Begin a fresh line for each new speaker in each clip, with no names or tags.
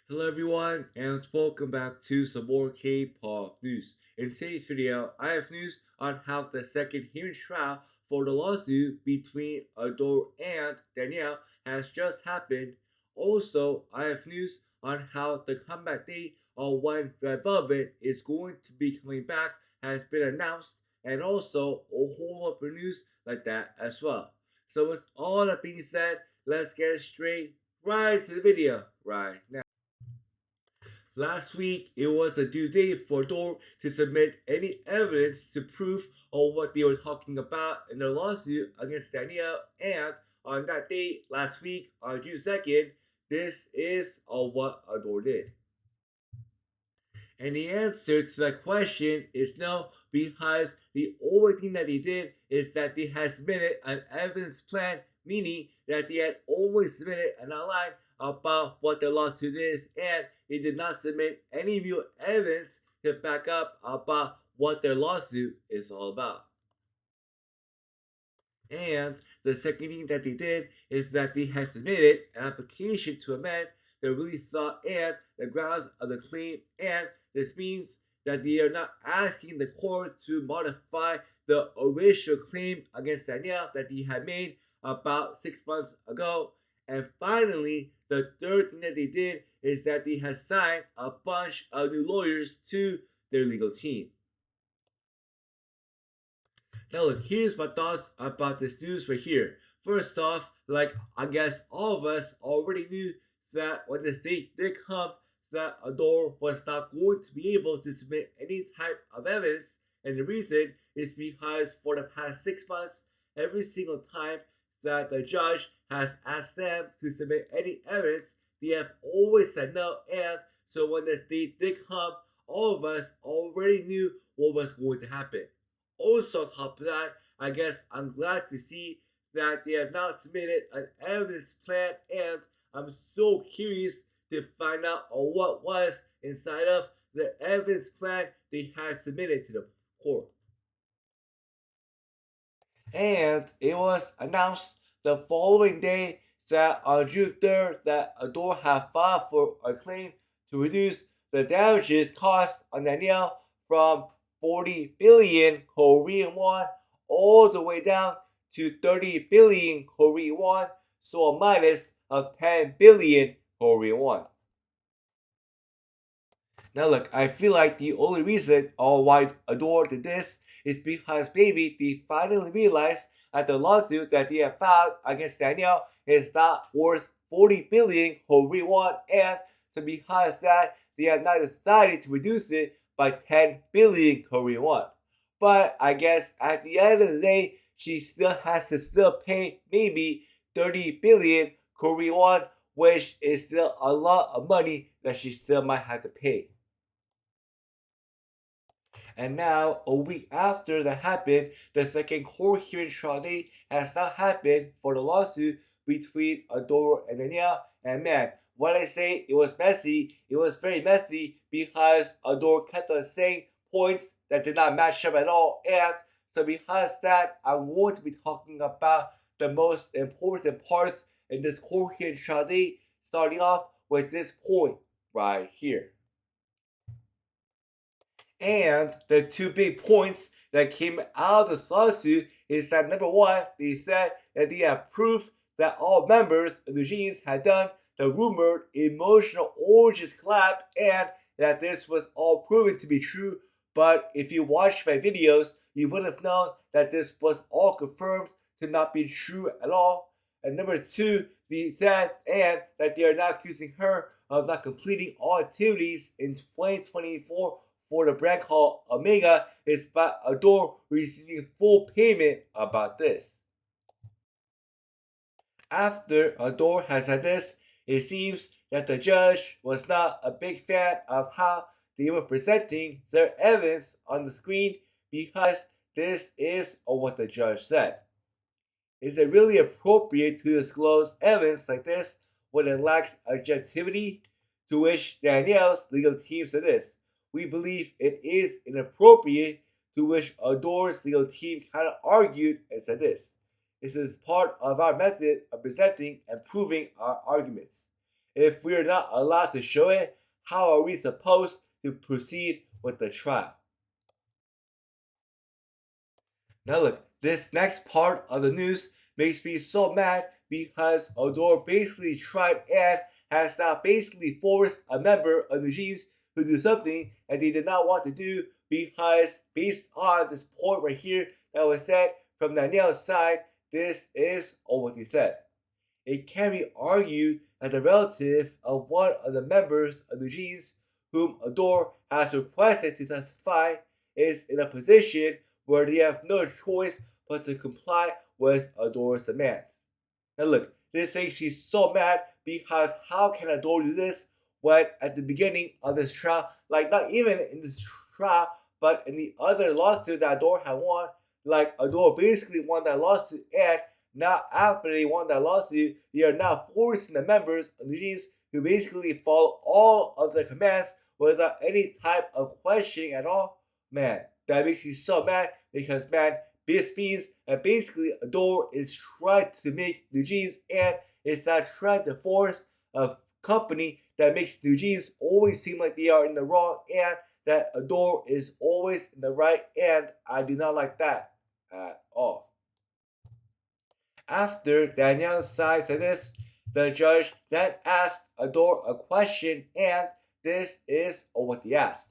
Hello everyone and welcome back to some more K-pop news. In today's video, I have news on how the second hearing trial for the lawsuit between Adore and Danielle has just happened. Also, I have news on how the comeback date on when Red Velvet is going to be coming back has been announced, and also a whole lot of news like that as well. So with all that being said, let's get straight right to the video right now. Last week, it was a due date for Door to submit any evidence to prove on what they were talking about in their lawsuit against Danielle, and on that date last week, on June 2nd, this is what Adore did. And the answer to that question is no, because the only thing that they did is that they had submitted an evidence plan, meaning that they had only submitted an outline about what their lawsuit is, and they did not submit any new evidence to back up about what their lawsuit is all about. And the second thing that they did is that they had submitted an application to amend the release law and the grounds of the claim, and this means that they are not asking the court to modify the original claim against Danielle that they had made about 6 months ago. And finally, the third thing that they did is that they had signed a bunch of new lawyers to their legal team. Now look, here's my thoughts about this news right here. First off, like I guess all of us already knew that when this date did come, that Adore was not going to be able to submit any type of evidence, and the reason is because for the past 6 months, every single time that the judge has asked them to submit any evidence, they have always said no, and so when this date did come, all of us already knew what was going to happen. Also, on top of that, I guess I'm glad to see that they have now submitted an evidence plan, and I'm so curious to find out what was inside of the evidence plan they had submitted to the court. And it was announced the following day that on June 3rd that Adore had filed for a claim to reduce the damages cost on Danielle from 40 billion Korean won all the way down to 30 billion Korean won, so a minus of 10 billion Korean won. Now look, I feel like the only reason why Adore did this is because maybe they finally realized that the lawsuit that they have filed against Danielle is not worth 40 billion Korean won, and so because that they have now decided to reduce it by 10 billion Korean won. But I guess at the end of the day, she still has to still pay maybe 30 billion Korean won, which is still a lot of money that she still might have to pay. And now, a week after that happened, the second court hearing trial date has now happened for the lawsuit between Adore and Danielle. And man, when I say it was messy, it was very messy because Adore kept on saying points that did not match up at all. And so because that, I'm going to be talking about the most important parts in this court hearing trial date, starting off with this point right here. And the two big points that came out of this lawsuit is that number one, they said that they have proof that all members of the Jeans had done the rumored emotional origins collab, and that this was all proven to be true. But if you watched my videos, you would have known that this was all confirmed to not be true at all. And number two, they said and that they are not accusing her of not completing all activities in 2024 for the brand called Omega, is by Adore receiving full payment about this. After Adore has said this, it seems that the judge was not a big fan of how they were presenting their evidence on the screen, because this is what the judge said. Is it really appropriate to disclose evidence like this when it lacks objectivity? To which Danielle's legal team said this: we believe it is inappropriate, to which Adore's legal team kind of argued and said this: this is part of our method of presenting and proving our arguments. If we are not allowed to show it, how are we supposed to proceed with the trial? Now look, this next part of the news makes me so mad because ADOR basically tried and has now basically forced a member of the G's to do something that they did not want to do, because based on this point right here that was said from Danielle's side, this is what he said. It can be argued that the relative of one of the members of the G's whom ADOR has requested to testify is in a position where they have no choice but to comply with ADOR's demands. Now look, this makes me so mad because how can ADOR do this when at the beginning of this trial, like not even in this trial, but in the other lawsuit that ADOR had won, like ADOR basically won that lawsuit, and now after they won that lawsuit, they are now forcing the members of the G's to basically follow all of their commands without any type of questioning at all. Man, that makes me so mad because, man, this means that basically ADOR is trying to make New Jeans, and it's not trying to force a company that makes New Jeans always seem like they are in the wrong and that ADOR is always in the right, and I do not like that at all. After Danielle's side said this, the judge then asked ADOR a question, and this is what he asked.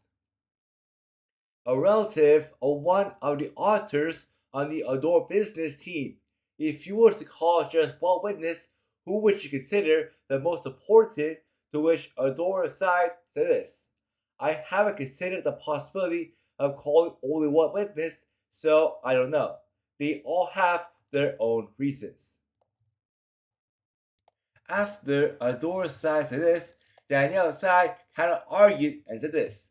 A relative of one of the authors on the ADOR business team, if you were to call just one witness, who would you consider the most important? To which ADOR's side said this: I haven't considered the possibility of calling only one witness, so I don't know. They all have their own reasons. After ADOR's side said this, Danielle's side kind of argued and said this: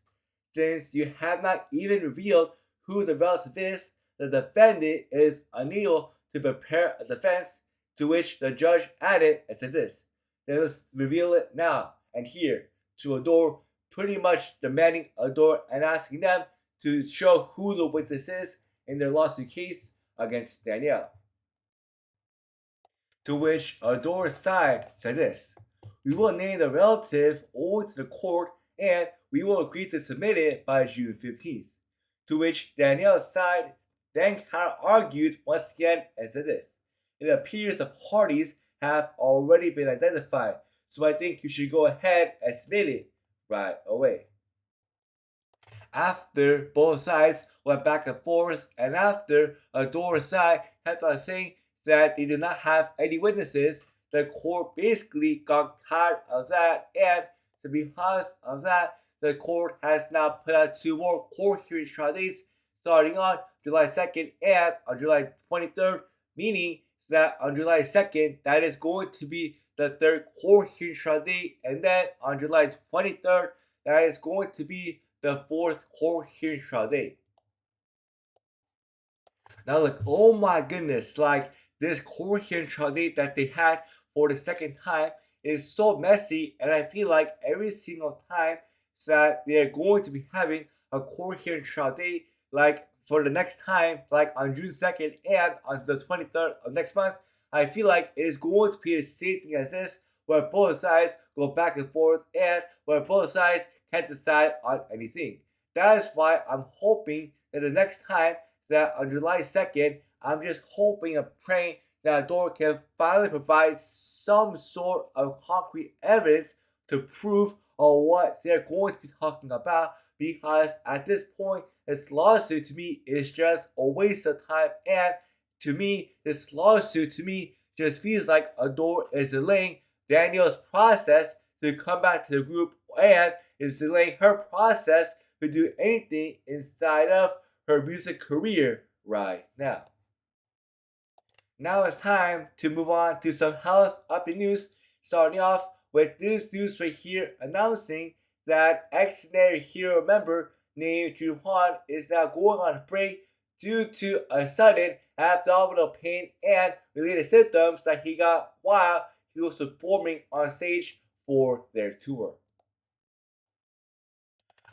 since you have not even revealed who the relative is, the defendant is unable to prepare a defense. To which the judge added and said this: then let's reveal it now and here, to ADOR, pretty much demanding ADOR and asking them to show who the witness is in their lawsuit case against Danielle. To which ADOR's side said this: we will name the relative over to the court and we will agree to submit it by June 15th. To which Danielle's side then kind of argued once again and said this: it appears the parties have already been identified, so I think you should go ahead and submit it right away. After both sides went back and forth, and after ADOR's side kept on saying that they did not have any witnesses, the court basically got tired of that, and so because of that, the court has now put out 2 more court hearing trial dates starting on July 2nd and on July 23rd, meaning that on July 2nd, that is going to be the 3rd court hearing trial date, and then on July 23rd, that is going to be the 4th court hearing trial date. Now look, oh my goodness, like this court hearing trial date that they had for the second time is so messy, and I feel like every single time that they are going to be having a court hearing trial date, like for the next time, like on June 2nd and on the 23rd of next month, I feel like it is going to be the same thing as this, where both sides go back and forth and where both sides can't decide on anything. That is why I'm hoping that the next time that on July 2nd, I'm just hoping and praying that ADOR can finally provide some sort of concrete evidence to prove what they're going to be talking about, because at this point, this lawsuit to me is just a waste of time, and to me, this lawsuit to me just feels like ADOR is delaying Danielle's process to come back to the group and is delaying her process to do anything inside of her music career right now. Now it's time to move on to some health update news, starting off with this news right here announcing that XDINARY HEROE member named JAEHYUN is now going on break due to a sudden abdominal pain and related symptoms that he got while he was performing on stage for their tour.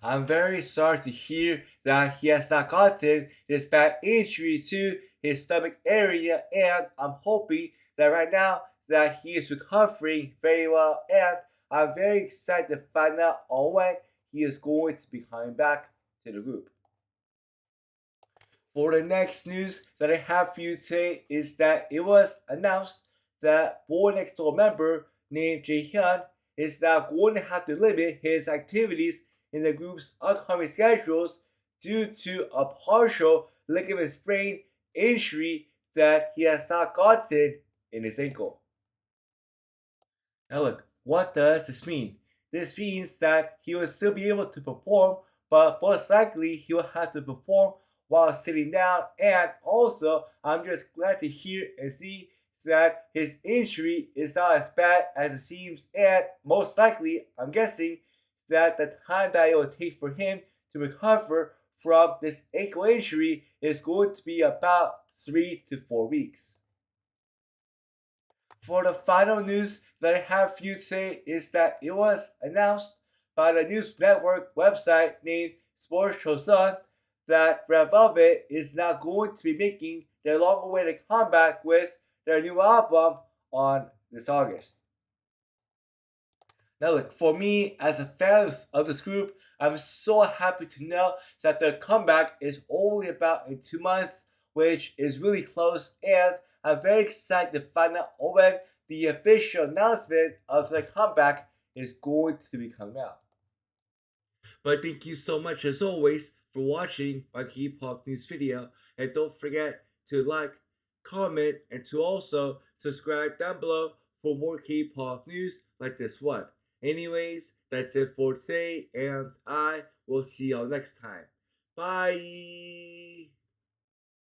I'm very sorry to hear that he has not gotten this bad injury to his stomach area, and I'm hoping that right now that he is recovering very well, and I'm very excited to find out on when he is going to be coming back to the group. For the next news that I have for you today is that it was announced that Boy Next Door member named JAEHYUN is now going to have to limit his activities in the group's upcoming schedules due to a partial ligament sprain injury that he has not gotten in his ankle. Now look, what does this mean? This means that he will still be able to perform, but most likely he will have to perform while sitting down. And also, I'm just glad to hear and see that his injury is not as bad as it seems, and most likely, I'm guessing that the time that it will take for him to recover from this ankle injury is going to be about 3 to 4 weeks. For the final news that I have for you today is that it was announced by the news network website named Sports Chosun that Red Velvet is now going to be making their long-awaited comeback with their new album on this August. Now look, for me, as a fan of this group, I'm so happy to know that their comeback is only about in 2 months, which is really close, and I'm very excited to find out when the official announcement of their comeback is going to be coming out. But thank you so much as always for watching my K-pop news video, and don't forget to like, comment, and to also subscribe down below for more K-pop news like this one. Anyways, that's it for today, and I will see y'all next time. Bye!